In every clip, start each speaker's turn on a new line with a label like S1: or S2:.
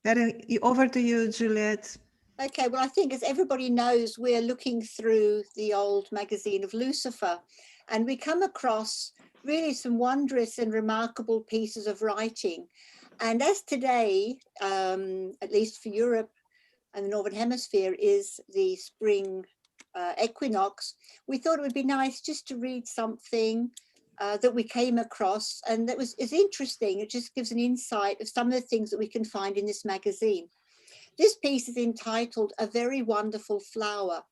S1: Over to you, Juliet.
S2: Okay, well, I think as everybody knows, we're looking through the old magazine of Lucifer, and we come across really some wondrous and remarkable pieces of writing. And as today, at least for Europe and the Northern Hemisphere, is the spring equinox, we thought it would be nice just to read something that we came across and that is interesting. It just gives an insight of some of the things that we can find in this magazine. This piece is entitled A Very Wonderful Flower,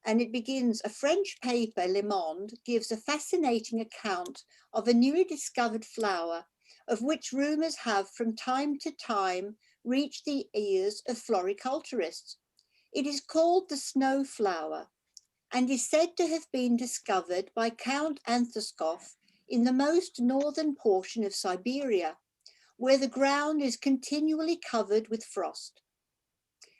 S2: and it begins, a French paper, Le Monde, gives a fascinating account of a newly discovered flower of which rumours have from time to time reached the ears of floriculturists. It is called the Snowflower and is said to have been discovered by Count Anthoscoff in the most northern portion of Siberia, where the ground is continually covered with frost.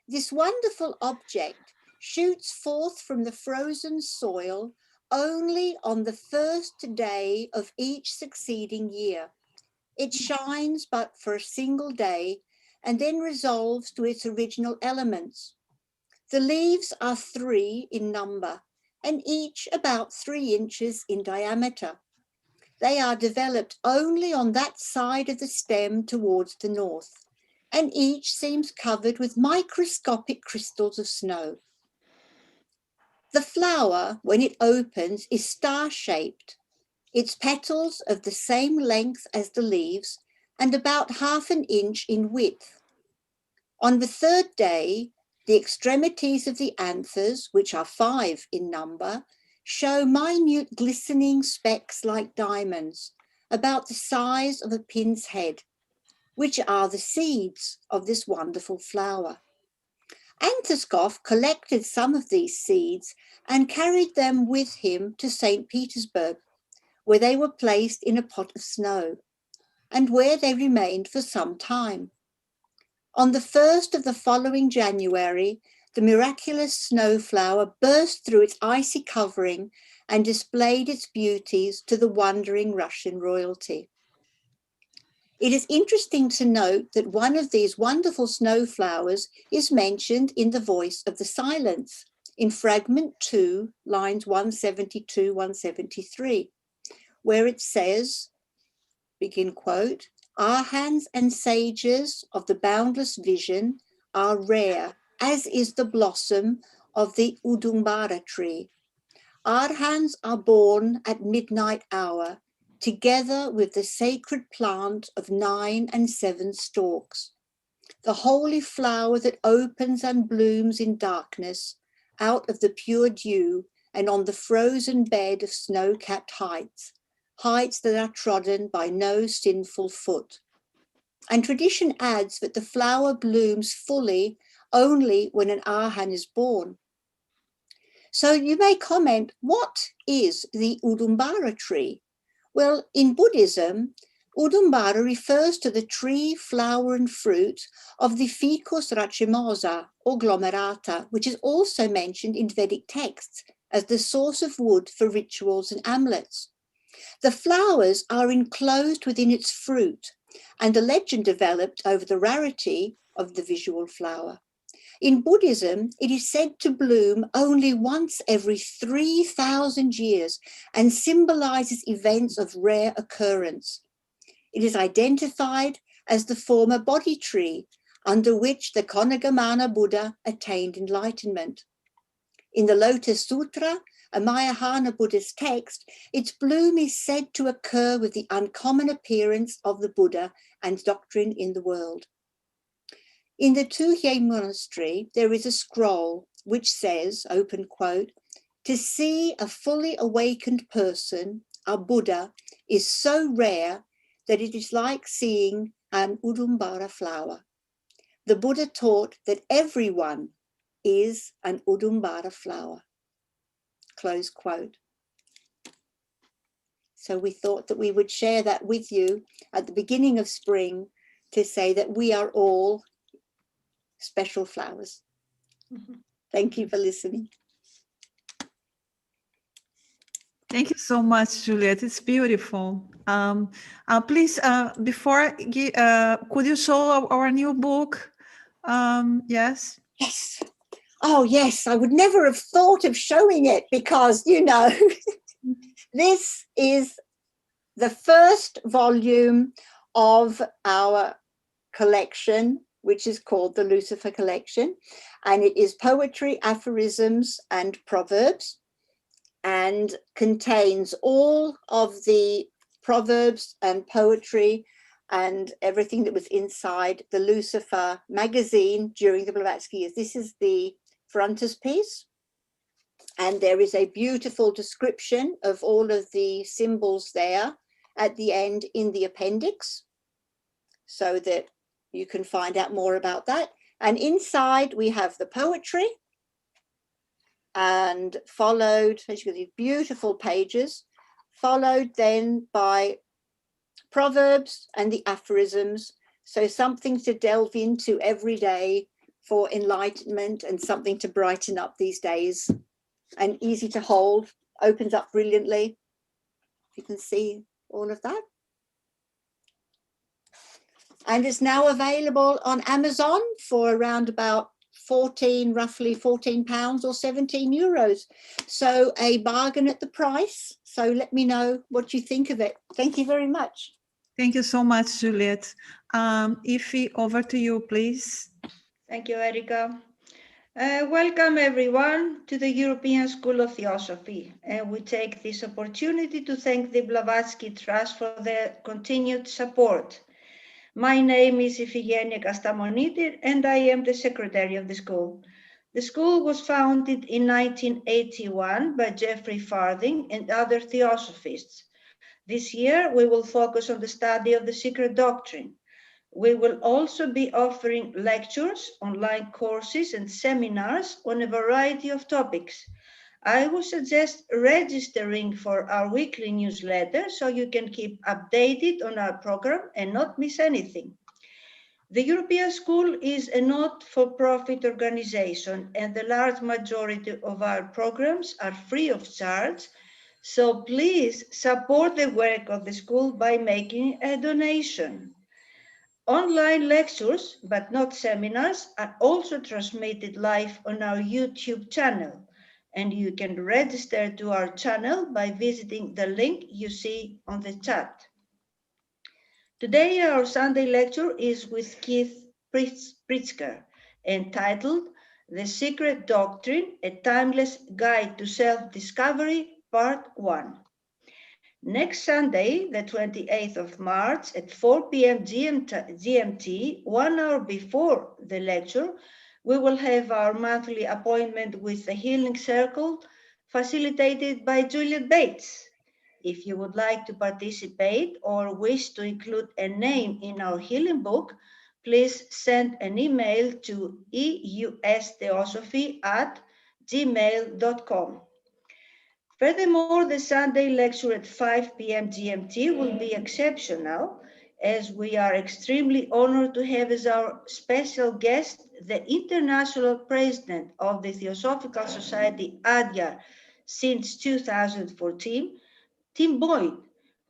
S2: This wonderful object shoots forth from the frozen soil only on the first day of each succeeding year. It shines but for a single day and then resolves to its original elements. The leaves are 3 in number and each about 3 inches in diameter. They are developed only on that side of the stem towards the north, and each seems covered with microscopic crystals of snow. The flower, when it opens, is star-shaped, its petals of the same length as the leaves and about half an inch in width. On the third day, the extremities of the anthers, which are 5 in number, show minute glistening specks like diamonds, about the size of a pin's head, which are the seeds of this wonderful flower. Anthoscoff collected some of these seeds and carried them with him to St. Petersburg, where they were placed in a pot of snow, and where they remained for some time. On the 1st of the following January, the miraculous snowflower burst through its icy covering and displayed its beauties to the wondering Russian royalty. It is interesting to note that one of these wonderful snowflowers is mentioned in The Voice of the Silence, in fragment 2, lines 172, 173, where it says, begin quote, "Arhans and sages of the boundless vision are rare, as is the blossom of the Udumbara tree. Arhans are born at midnight hour, together with the sacred plant of 9 and 7 stalks, the holy flower that opens and blooms in darkness out of the pure dew and on the frozen bed of snow-capped heights, heights that are trodden by no sinful foot." And tradition adds that the flower blooms fully only when an Arhan is born. So you may comment, what is the Udumbara tree? Well, in Buddhism, Udumbara refers to the tree, flower and fruit of the Ficus racemosa or glomerata, which is also mentioned in Vedic texts as the source of wood for rituals and amulets. The flowers are enclosed within its fruit, and a legend developed over the rarity of the visual flower. In Buddhism, it is said to bloom only once every 3,000 years and symbolizes events of rare occurrence. It is identified as the former Bodhi tree under which the Konagamana Buddha attained enlightenment. In the Lotus Sutra, a Mahayana Buddhist text, its bloom is said to occur with the uncommon appearance of the Buddha and doctrine in the world. In the Tuhye monastery, there is a scroll which says, open quote, "To see a fully awakened person, a Buddha, is so rare that it is like seeing an Udumbara flower. The Buddha taught that everyone is an Udumbara flower." Close quote. So we thought that we would share that with you at the beginning of spring to say that we are all special flowers. Thank you for listening.
S1: Thank you so much, Juliet. It's beautiful. Please, before, could you show our new book? Yes.
S2: Yes. Oh, yes. I would never have thought of showing it because, you know, this is the first volume of our collection, which is called the Lucifer Collection. And it is poetry, aphorisms, and proverbs, and contains all of the proverbs and poetry and everything that was inside the Lucifer magazine during the Blavatsky years. This is the frontispiece, and there is a beautiful description of all of the symbols there at the end in the appendix, so that you can find out more about that. And inside we have the poetry, and followed, as you can see, beautiful pages, followed then by proverbs and the aphorisms. So something to delve into every day for enlightenment and something to brighten up these days, and easy to hold, opens up brilliantly. You can see all of that. And it's now available on Amazon for around about roughly 14 pounds or 17 euros. So a bargain at the price. So let me know what you think of it. Thank you very much.
S1: Thank you so much, Juliet. Ify, over to you, please.
S3: Thank you, Erika. Welcome everyone to the European School of Theosophy, and we take this opportunity to thank the Blavatsky Trust for their continued support. My name is Ifigenia Kastamonidis, and I am the secretary of the school. The school was founded in 1981 by Geoffrey Farthing and other theosophists. This year, we will focus on the study of the Secret Doctrine. We will also be offering lectures, online courses, and seminars on a variety of topics. I would suggest registering for our weekly newsletter so you can keep updated on our program and not miss anything. The European School is a not-for-profit organization, and the large majority of our programs are free of charge. So please support the work of the school by making a donation. Online lectures, but not seminars, are also transmitted live on our YouTube channel, and you can register to our channel by visiting the link you see on the chat. Today, our Sunday lecture is with Keith Pritsker, entitled The Secret Doctrine, A Timeless Guide to Self-Discovery, Part 1. Next Sunday, the 28th of March at 4 p.m. GMT, 1 hour before the lecture, we will have our monthly appointment with the Healing Circle, facilitated by Juliet Bates. If you would like to participate or wish to include a name in our healing book, please send an email to eustheosophy@gmail.com. Furthermore, the Sunday lecture at 5 p.m. GMT will be exceptional, as we are extremely honored to have as our special guest the International President of the Theosophical Society, ADYAR, since 2014, Tim Boyd,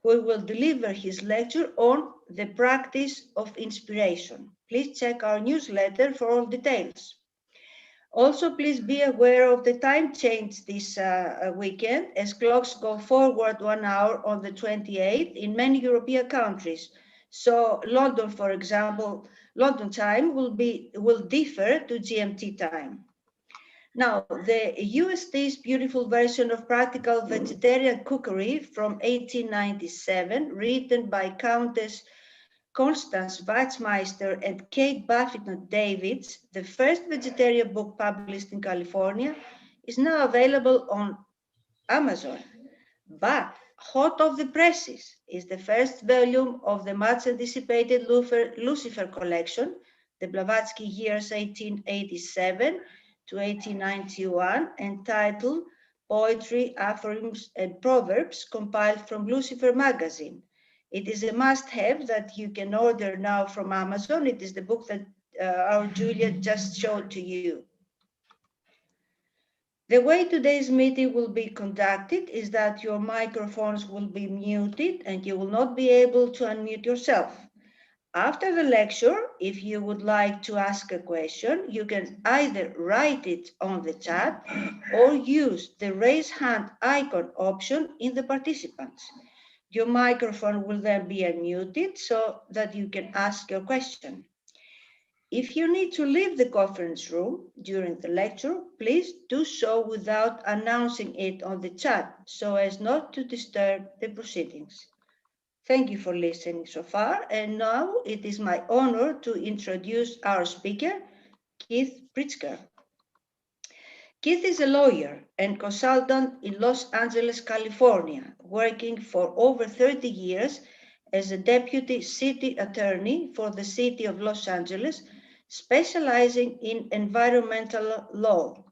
S3: who will deliver his lecture on the practice of inspiration. Please check our newsletter for all details. Also, please be aware of the time change this weekend, as clocks go forward 1 hour on the 28th in many European countries. So London, for example, London time will differ to GMT time. Now, the USD's beautiful version of Practical Vegetarian Cookery from 1897, written by Countess Constance Wachtmeister and Kate Buffington Davids, the first vegetarian book published in California, is now available on Amazon. But hot off the presses is the first volume of the much anticipated Lucifer Collection, the Blavatsky years 1887 to 1891, entitled Poetry, Aphorisms, and Proverbs, compiled from Lucifer magazine. It is a must-have that you can order now from Amazon. It is the book that our Juliet just showed to you. The way today's meeting will be conducted is that your microphones will be muted and you will not be able to unmute yourself. After the lecture, if you would like to ask a question, you can either write it on the chat or use the raise hand icon option in the participants. Your microphone will then be unmuted so that you can ask your question. If you need to leave the conference room during the lecture, please do so without announcing it on the chat so as not to disturb the proceedings. Thank you for listening so far, and now it is my honor to introduce our speaker, Keith Pritsker. Keith is a lawyer and consultant in Los Angeles, California, working for over 30 years as a deputy city attorney for the city of Los Angeles, specializing in environmental law.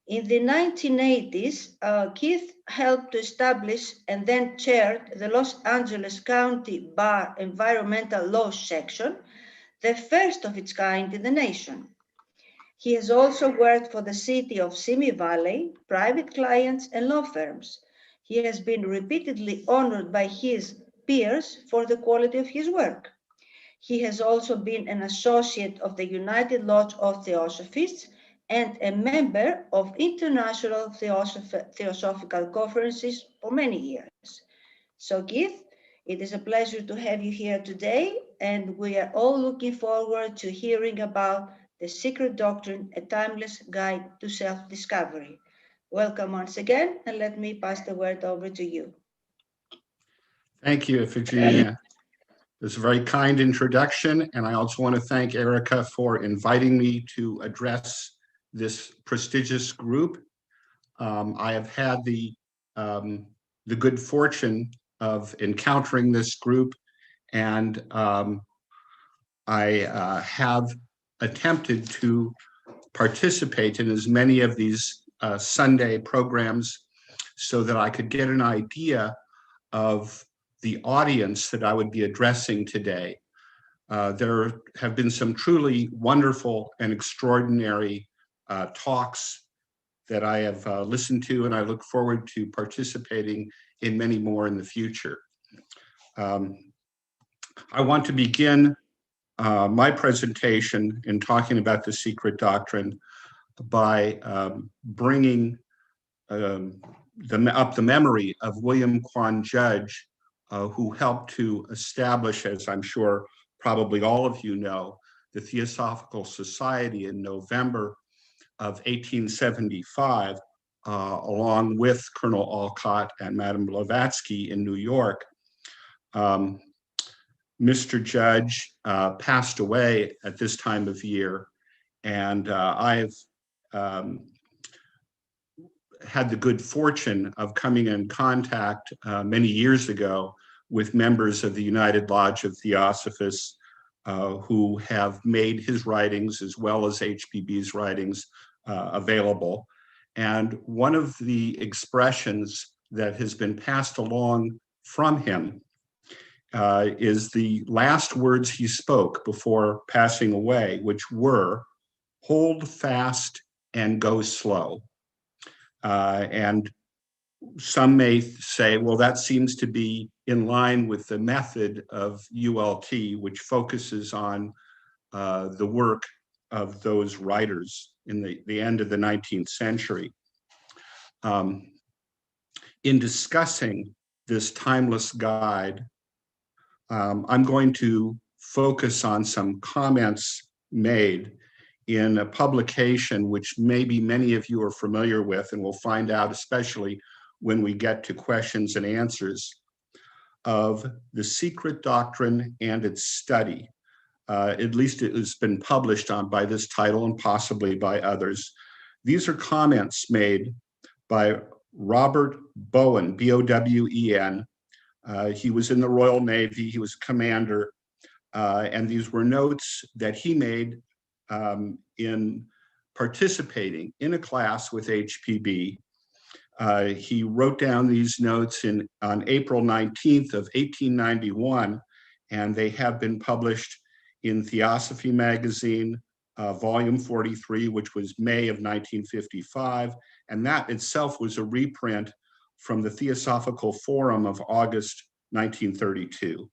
S3: In the 1980s, Keith helped to establish and then chaired the Los Angeles County Bar Environmental Law Section, the first of its kind in the nation. He has also worked for the city of Simi Valley, private clients, and law firms. He has been repeatedly honored by his peers for the quality of his work. He has also been an associate of the United Lodge of Theosophists and a member of international theosophical conferences for many years. So Keith, it is a pleasure to have you here today, and we are all looking forward to hearing about the Secret Doctrine, a timeless guide to self-discovery. Welcome once again, and let me pass the word over to you.
S4: Thank you, Virginia. It's a very kind introduction, and I also want to thank Erica for inviting me to address this prestigious group. I have had the good fortune of encountering this group, and I have attempted to participate in as many of these Sunday programs so that I could get an idea of the audience that I would be addressing today. There have been some truly wonderful and extraordinary talks that I have listened to, and I look forward to participating in many more in the future. I want to begin my presentation in talking about the Secret Doctrine by bringing up the memory of William Quan Judge, who helped to establish, as I'm sure probably all of you know, the Theosophical Society in November of 1875, along with Colonel Olcott and Madame Blavatsky in New York. Mr. Judge passed away at this time of year, and I've had the good fortune of coming in contact many years ago with members of the United Lodge of Theosophists who have made his writings as well as HPB's writings available. And one of the expressions that has been passed along from him is the last words he spoke before passing away, which were, "Hold fast and go slow." And some may say, well, that seems to be in line with the method of ULT, which focuses on the work of those writers in the end of the 19th century. In discussing this timeless guide, I'm going to focus on some comments made in a publication which maybe many of you are familiar with, and we'll find out especially when we get to questions and answers, of the Secret Doctrine and its study. At least it has been published by this title and possibly by others. These are comments made by Robert Bowen, B-O-W-E-N. He was in the Royal Navy, he was commander, and these were notes that he made in participating in a class with HPB. He wrote down these notes on April 19th of 1891, and they have been published in Theosophy magazine, volume 43, which was May of 1955, and that itself was a reprint from the Theosophical Forum of August 1932.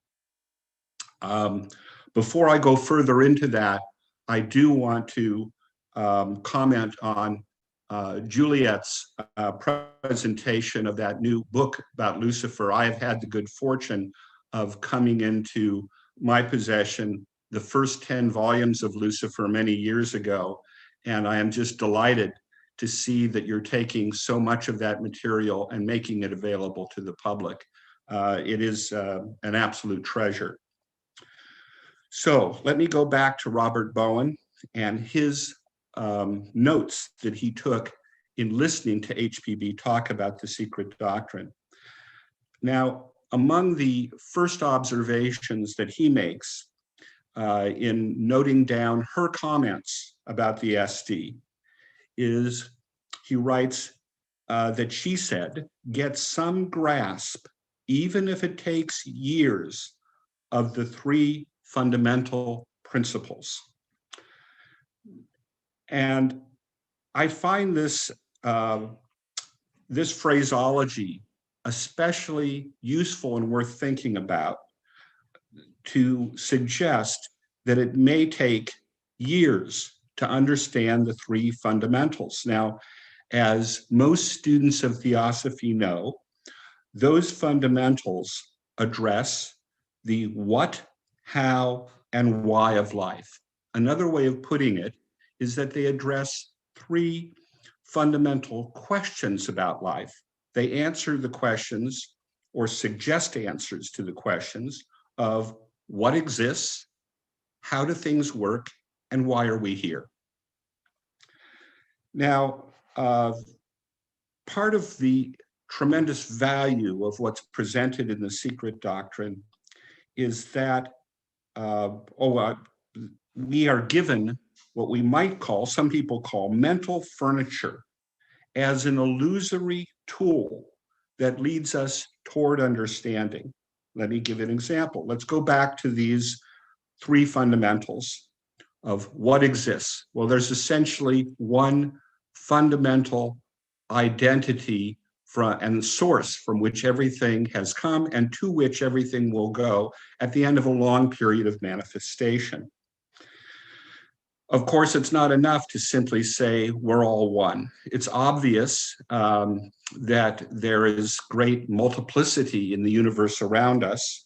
S4: Before I go further into that, I do want to comment on Juliet's presentation of that new book about Lucifer. I have had the good fortune of coming into my possession the first 10 volumes of Lucifer many years ago, and I am just delighted to see that you're taking so much of that material and making it available to the public. It is an absolute treasure. So let me go back to Robert Bowen and his notes that he took in listening to HPB talk about the Secret Doctrine. Now, among the first observations that he makes in noting down her comments about the SD is, he writes that she said, get some grasp, even if it takes years, of the three fundamental principles. And I find this, this phraseology especially useful and worth thinking about, to suggest that it may take years to understand the three fundamentals. Now, as most students of theosophy know, those fundamentals address the what, how, and why of life. Another way of putting it is that they address three fundamental questions about life. They answer the questions or suggest answers to the questions of what exists, how do things work, and why are we here? Now, part of the tremendous value of what's presented in the Secret Doctrine is that we are given what we might call, some people call, mental furniture as an illusory tool that leads us toward understanding. Let me give an example. Let's go back to these three fundamentals of what exists. Well, there's essentially one fundamental identity and source from which everything has come and to which everything will go at the end of a long period of manifestation. Of course, it's not enough to simply say we're all one. It's obvious that there is great multiplicity in the universe around us,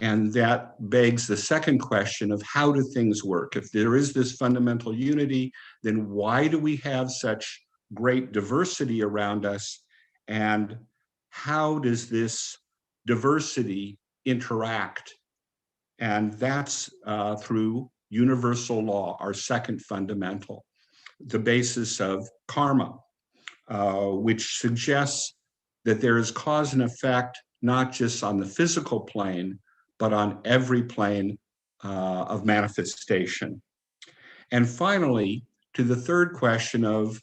S4: and that begs the second question of how do things work? If there is this fundamental unity, then why do we have such great diversity around us? And how does this diversity interact? And that's through universal law, our second fundamental, the basis of karma, which suggests that there is cause and effect, not just on the physical plane, but on every plane of manifestation. And finally, to the third question of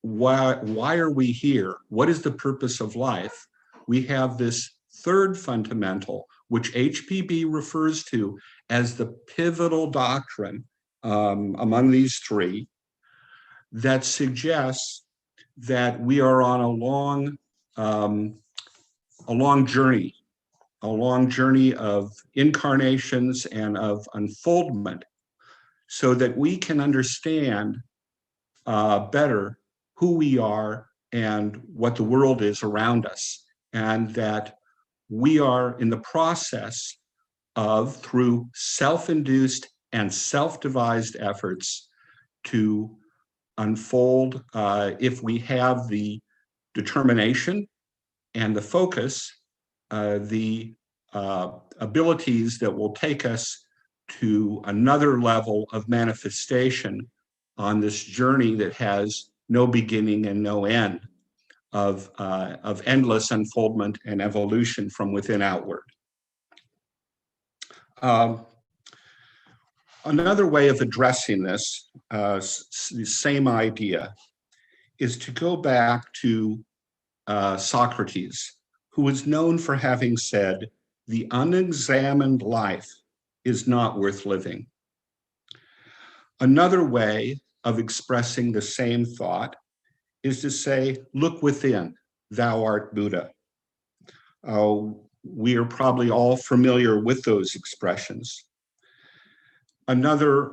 S4: why are we here? What is the purpose of life? We have this third fundamental, which HPB refers to as the pivotal doctrine among these three, that suggests that we are on a long journey of incarnations and of unfoldment, so that we can understand better who we are and what the world is around us, and that we are in the process of, through self-induced and self-devised efforts, to unfold, if we have the determination and the focus, the abilities that will take us to another level of manifestation on this journey that has no beginning and no end of endless unfoldment and evolution from within outward. Another way of addressing this, the same idea, is to go back to Socrates, who was known for having said, "The unexamined life is not worth living." Another way of expressing the same thought is to say, look within, thou art Buddha. We are probably all familiar with those expressions. Another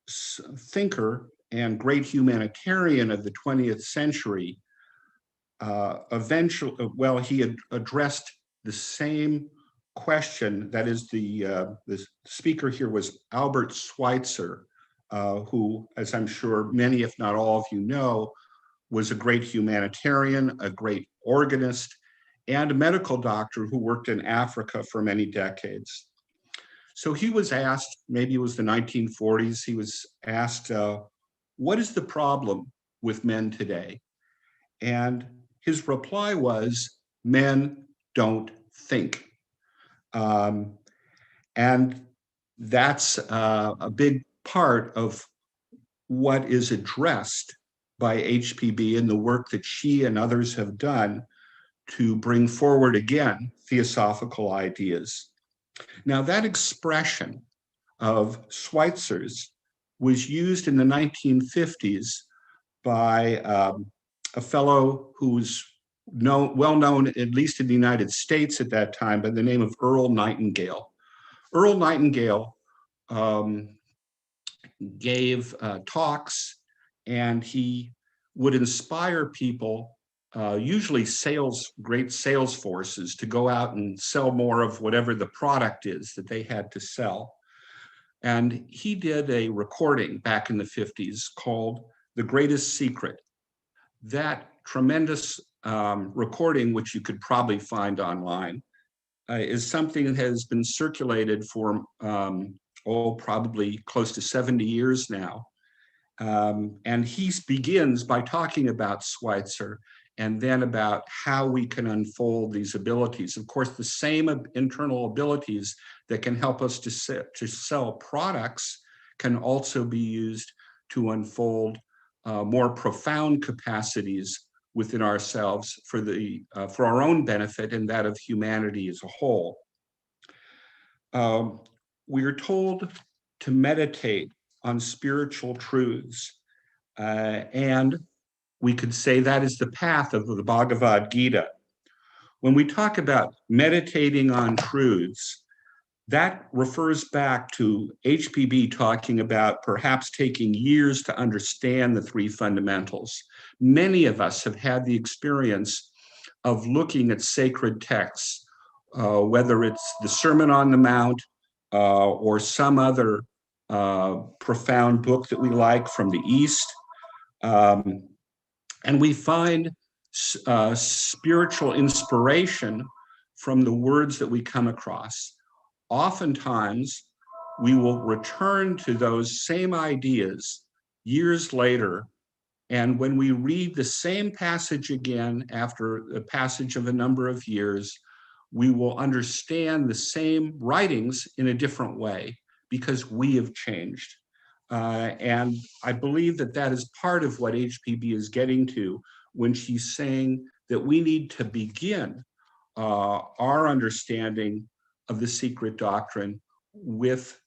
S4: thinker and great humanitarian of the 20th century, he had addressed the same question. That is, the speaker here was Albert Schweitzer, who, as I'm sure many, if not all of you know, was a great humanitarian, a great organist, and a medical doctor who worked in Africa for many decades. So he was asked, maybe it was the 1940s, he was asked, what is the problem with men today? And his reply was, men don't think. And that's a big part of what is addressed by HPB and the work that she and others have done to bring forward, again, theosophical ideas. Now, that expression of Schweitzer's was used in the 1950s by a fellow who was well known, at least in the United States at that time, by the name of Earl Nightingale. Earl Nightingale gave talks, and he would inspire people, usually great sales forces, to go out and sell more of whatever the product is that they had to sell. And he did a recording back in the 50s called The Greatest Secret. That tremendous recording, which you could probably find online, is something that has been circulated for, probably close to 70 years now. And he begins by talking about Schweitzer and then about how we can unfold these abilities. Of course, the same internal abilities that can help us to sell products can also be used to unfold more profound capacities within ourselves for our own benefit and that of humanity as a whole. We are told to meditate on spiritual truths, and we could say that is the path of the Bhagavad Gita. When we talk about meditating on truths, that refers back to HPB talking about perhaps taking years to understand the three fundamentals. Many of us have had the experience of looking at sacred texts, whether it's the Sermon on the Mount or some other profound book that we like from the East. And we find spiritual inspiration from the words that we come across. Oftentimes, we will return to those same ideas years later, and when we read the same passage again after the passage of a number of years, we will understand the same writings in a different way because we have changed. And I believe that that is part of what HPB is getting to when she's saying that we need to begin our understanding of the Secret Doctrine with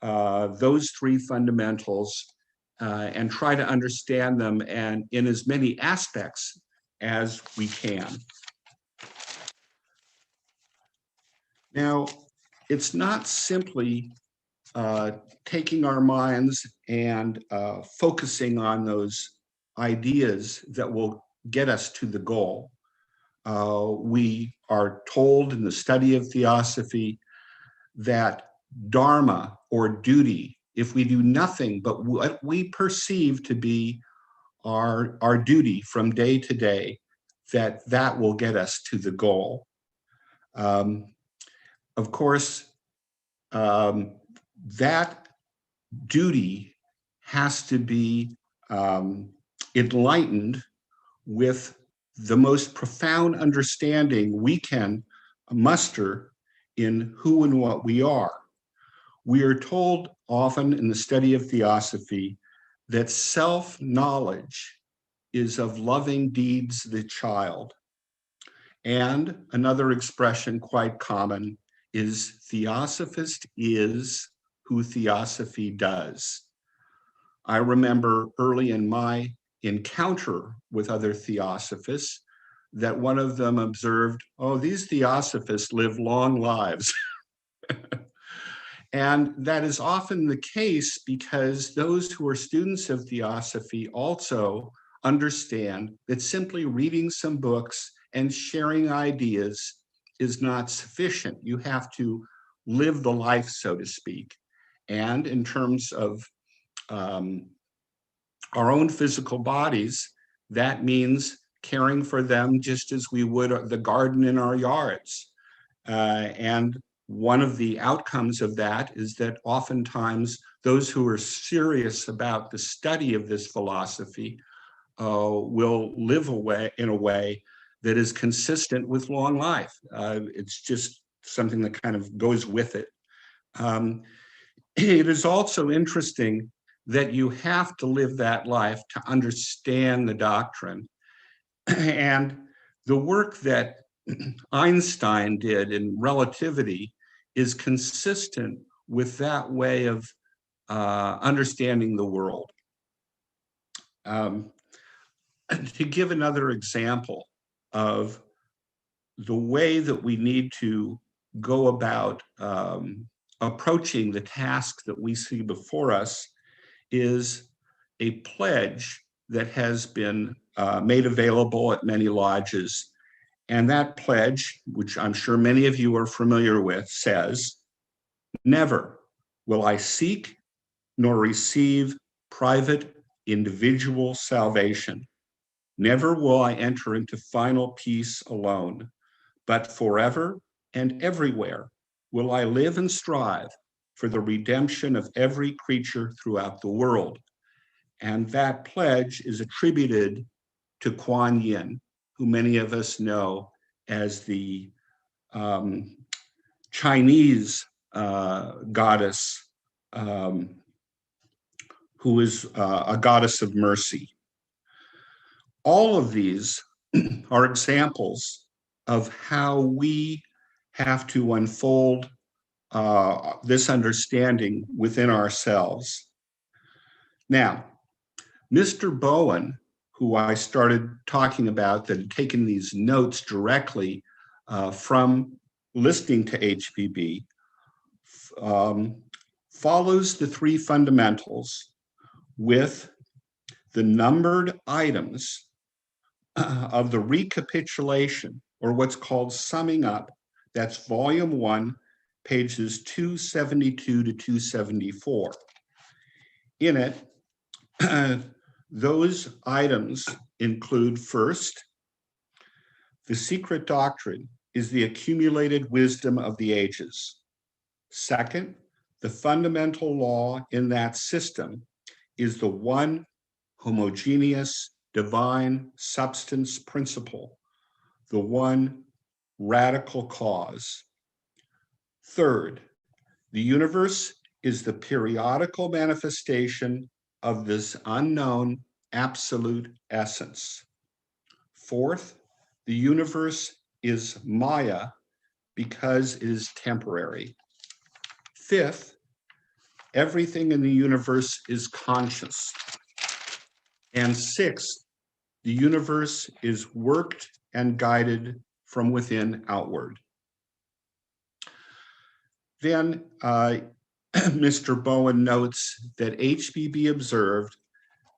S4: those three fundamentals and try to understand them and in as many aspects as we can. Now, it's not simply taking our minds and focusing on those ideas that will get us to the goal. We are told in the study of theosophy that dharma or duty, if we do nothing but what we perceive to be our duty from day to day, that will get us to the goal. Of course, that duty has to be enlightened with the most profound understanding we can muster in who and what we are. We are told often in the study of theosophy that self-knowledge is of loving deeds the child. And another expression quite common is theosophist is who theosophy does. I remember early in my encounter with other theosophists that one of them observed, oh, these theosophists live long lives. And that is often the case because those who are students of theosophy also understand that simply reading some books and sharing ideas is not sufficient. You have to live the life, so to speak. And in terms of our own physical bodies, that means caring for them just as we would the garden in our yards. And one of the outcomes of that is that oftentimes those who are serious about the study of this philosophy will live in a way that is consistent with long life. It's just something that kind of goes with it. It is also interesting that you have to live that life to understand the doctrine. And the work that Einstein did in relativity is consistent with that way of understanding the world. To give another example of the way that we need to go about approaching the task that we see before us is a pledge that has been made available at many lodges. And that pledge, which I'm sure many of you are familiar with, says, "Never will I seek nor receive private individual salvation. Never will I enter into final peace alone, but forever and everywhere will I live and strive for the redemption of every creature throughout the world." And that pledge is attributed to Kuan Yin, who many of us know as the Chinese goddess, who is a goddess of mercy. All of these are examples of how we have to unfold this understanding within ourselves. Now, Mr. Bowen, who I started talking about, that had taken these notes directly from listening to HBB, follows the three fundamentals with the numbered items of the recapitulation, or what's called summing up. That's volume 1, pages 272 to 274. In it, those items include, first, the secret doctrine is the accumulated wisdom of the ages. Second, the fundamental law in that system is the one homogeneous divine substance principle, the one radical cause. Third, the universe is the periodical manifestation of this unknown absolute essence. Fourth, the universe is Maya because it is temporary. Fifth, everything in the universe is conscious. And sixth, the universe is worked and guided from within outward. Then Mr. Bowen notes that HBB observed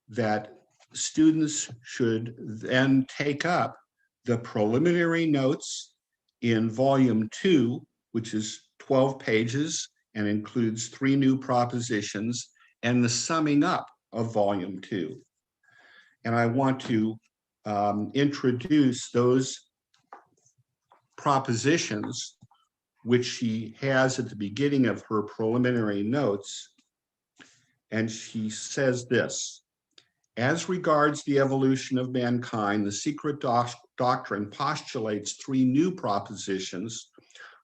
S4: that students should then take up the preliminary notes in volume 2, which is 12 pages and includes 3 new propositions, and the summing up of volume 2. And I want to introduce those propositions, which she has at the beginning of her preliminary notes. And she says this: as regards the evolution of mankind, the secret doctrine postulates 3 new propositions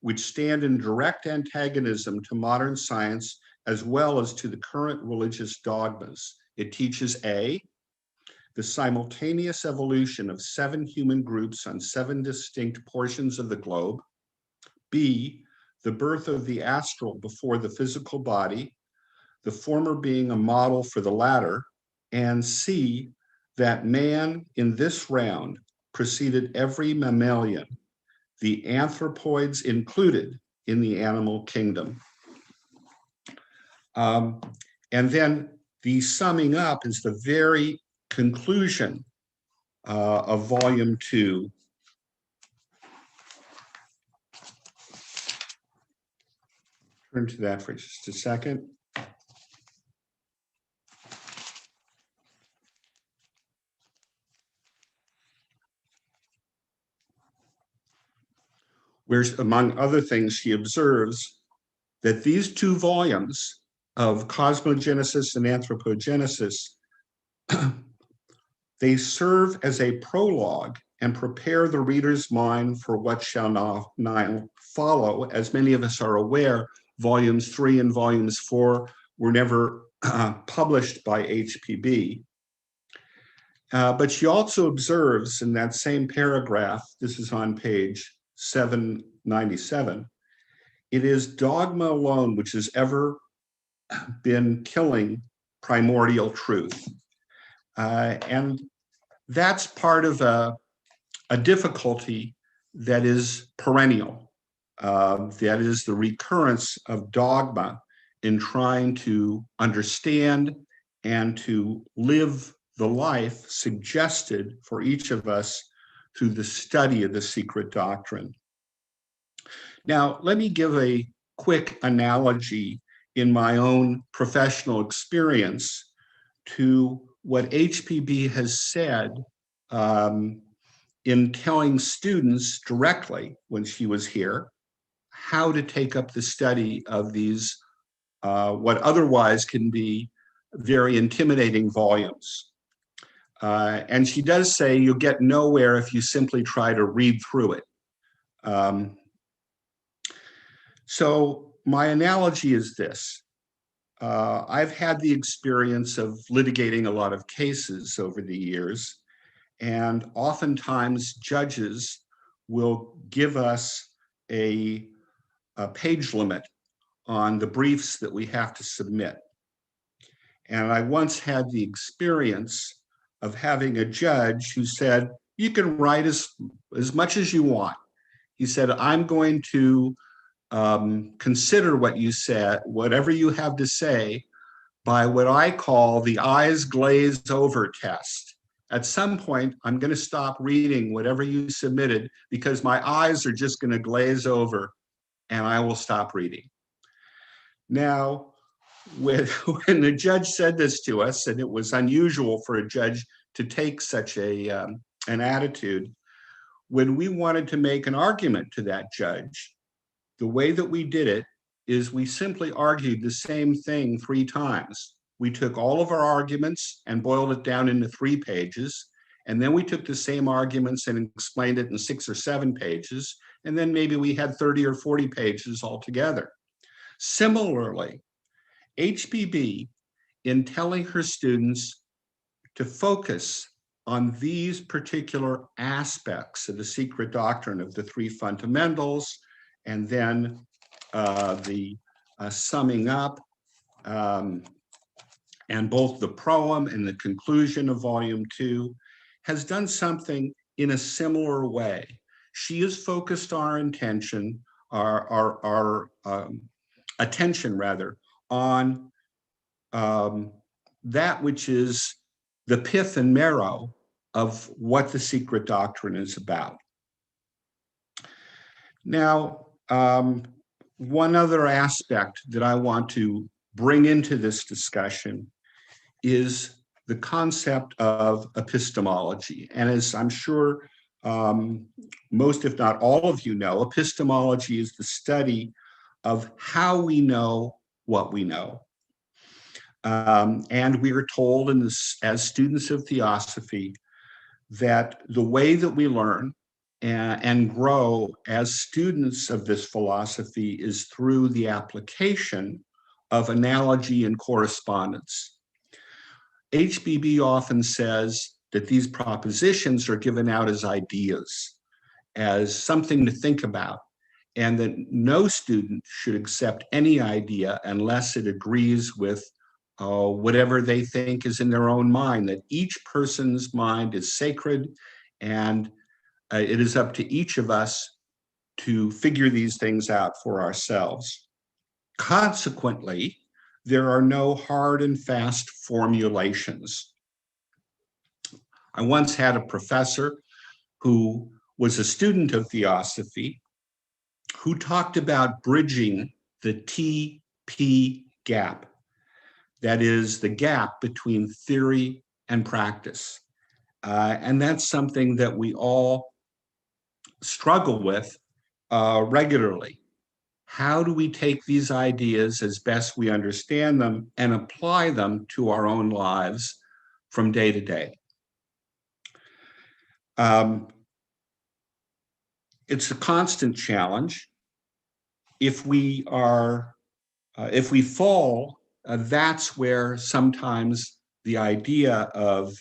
S4: which stand in direct antagonism to modern science as well as to the current religious dogmas. It teaches A, the simultaneous evolution of 7 human groups on 7 distinct portions of the globe. B, the birth of the astral before the physical body. the former being a model for the latter, and C, that man in this round preceded every mammalian, the anthropoids included in the animal kingdom. And then the summing up is the very conclusion of volume 2. Turn to that for just a second. Where, among other things, he observes that these 2 volumes of Cosmogenesis and Anthropogenesis, they serve as a prologue and prepare the reader's mind for what shall now follow. As many of us are aware, volumes 3 and volumes 4 were never published by HPB. But she also observes in that same paragraph, this is on page 797, it is dogma alone which has ever been killing primordial truth. And that's part of a difficulty that is perennial. That is the recurrence of dogma in trying to understand and to live the life suggested for each of us through the study of the Secret Doctrine. Now, let me give a quick analogy in my own professional experience to what HPB has said in telling students directly when she was here how to take up the study of these, what otherwise can be very intimidating volumes. And she does say you'll get nowhere if you simply try to read through it. So my analogy is this. I've had the experience of litigating a lot of cases over the years, and oftentimes judges will give us a page limit on the briefs that we have to submit. And I once had the experience of having a judge who said, you can write as much as you want. He said, I'm going to consider what you said, whatever you have to say, by what I call the eyes glazed over test. At some point, I'm going to stop reading whatever you submitted because my eyes are just going to glaze over and I will stop reading. Now, when the judge said this to us, and it was unusual for a judge to take such an attitude, when we wanted to make an argument to that judge, the way that we did it is we simply argued the same thing 3 times. We took all of our arguments and boiled it down into 3 pages, and then we took the same arguments and explained it in 6 or 7 pages, and then maybe we had 30 or 40 pages altogether. Similarly, HPB, in telling her students to focus on these particular aspects of the Secret Doctrine of the 3 fundamentals, and then the summing up, and both the proem and the conclusion of volume 2, has done something in a similar way. She has focused our attention rather on that which is the pith and marrow of what the Secret Doctrine is about. Now, one other aspect that I want to bring into this discussion is the concept of epistemology. And as I'm sure most, if not all of you know, epistemology is the study of how we know what we know. And we are told as students of theosophy that the way that we learn and grow as students of this philosophy is through the application of analogy and correspondence. HBB often says that these propositions are given out as ideas, as something to think about. and that no student should accept any idea unless it agrees with whatever they think is in their own mind, that each person's mind is sacred, and it is up to each of us to figure these things out for ourselves. Consequently, there are no hard and fast formulations. I once had a professor who was a student of theosophy who talked about bridging the TP gap. That is the gap between theory and practice. And that's something that we all struggle with regularly. How do we take these ideas as best we understand them and apply them to our own lives from day to day? It's a constant challenge. If we fall, that's where sometimes the idea of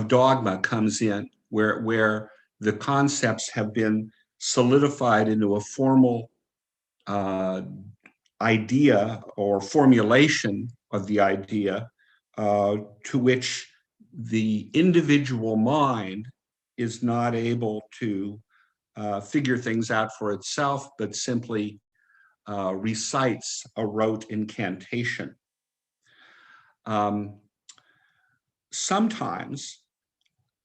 S4: dogma comes in, where the concepts have been solidified into a formal idea or formulation of the idea to which the individual mind is not able to figure things out for itself, but simply recites a rote incantation. Sometimes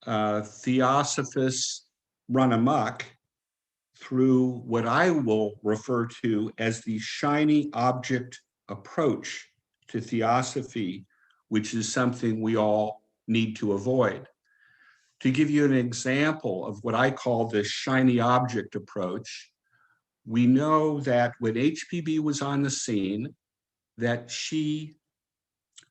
S4: theosophists run amok through what I will refer to as the shiny object approach to theosophy, which is something we all need to avoid. To give you an example of what I call the shiny object approach, we know that when HPB was on the scene, that she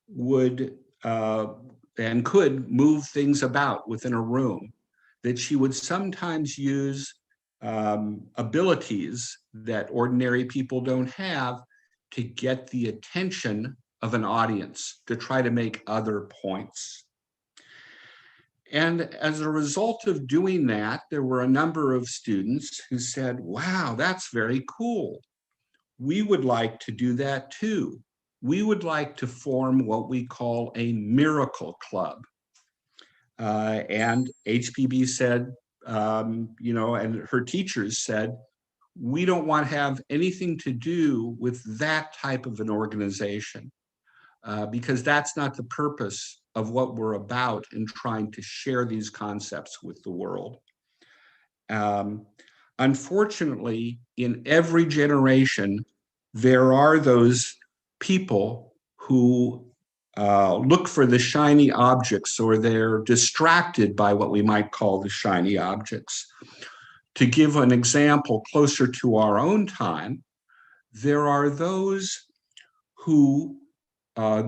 S4: would and could move things about within a room, that she would sometimes use abilities that ordinary people don't have to get the attention of an audience, to try to make other points. And as a result of doing that, there were a number of students who said, wow, that's very cool. We would like to do that too. We would like to form what we call a miracle club. And HPB said, and her teachers said, we don't want to have anything to do with that type of an organization because that's not the purpose of what we're about in trying to share these concepts with the world. Unfortunately, in every generation, there are those people who look for the shiny objects, or they're distracted by what we might call the shiny objects. To give an example closer to our own time, there are those who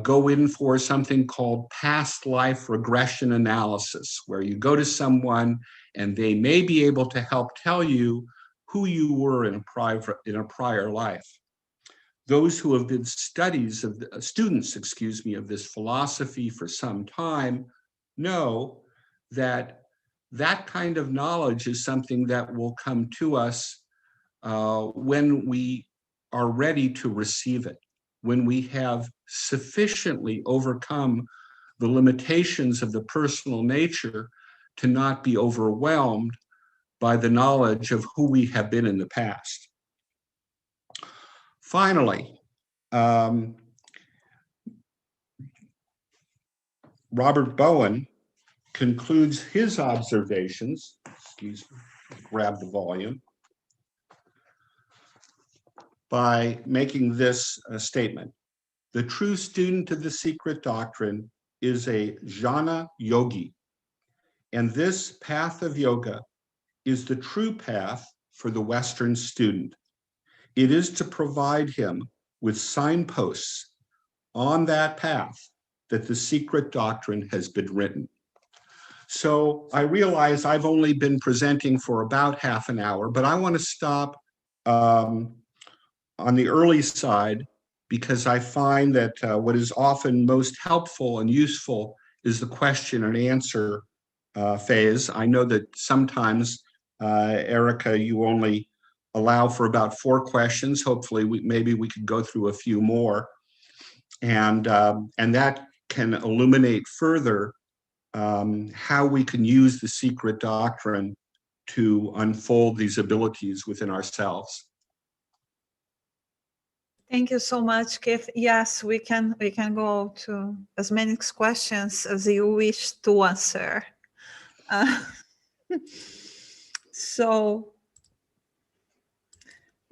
S4: go in for something called past life regression analysis, where you go to someone and they may be able to help tell you who you were in a prior life. Those who have been students of this philosophy for some time know that that kind of knowledge is something that will come to us when we are ready to receive it, when we have sufficiently overcome the limitations of the personal nature to not be overwhelmed by the knowledge of who we have been in the past. Finally, Robert Bowen concludes his observations, grab the volume, by making this statement. The true student of the Secret Doctrine is a jnana yogi, and this path of yoga is the true path for the Western student. It is to provide him with signposts on that path that the Secret Doctrine has been written. So I realize I've only been presenting for about half an hour, but I want to stop on the early side, because I find that what is often most helpful and useful is the question and answer phase. I know that sometimes Erica, you only allow for about 4 questions. Hopefully, maybe we could go through a few more, and that can illuminate further how we can use the secret doctrine to unfold these abilities within ourselves.
S1: Thank you so much, Keith. Yes, we can go to as many questions as you wish to answer. So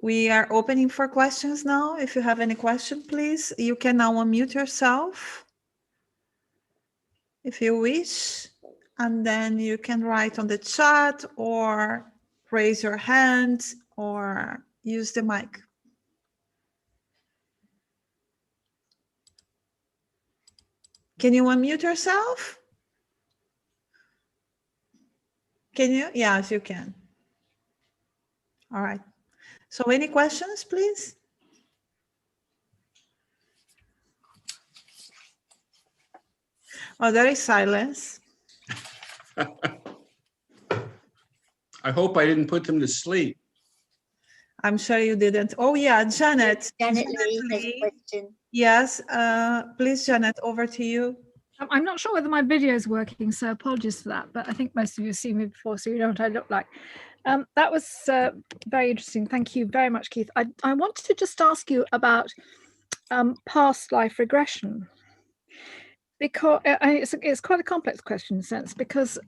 S1: we are opening for questions now. If you have any question, please, you can now unmute yourself if you wish, and then you can write on the chat or raise your hand or use the mic. Can you unmute yourself? Can you? Yes, you can. All right. So any questions, please? Oh, there is silence.
S4: I hope I didn't put them to sleep.
S1: I'm sure you didn't. Oh yeah, Janet.
S2: Janet Lee has a question.
S1: Yes, please, Janet, over to you.
S5: I'm not sure whether my video is working, so apologies for that, but I think most of you have seen me before, so you know what I look like. That was very interesting. Thank you very much, Keith. I wanted to just ask you about past life regression, because it's quite a complex question in a sense, because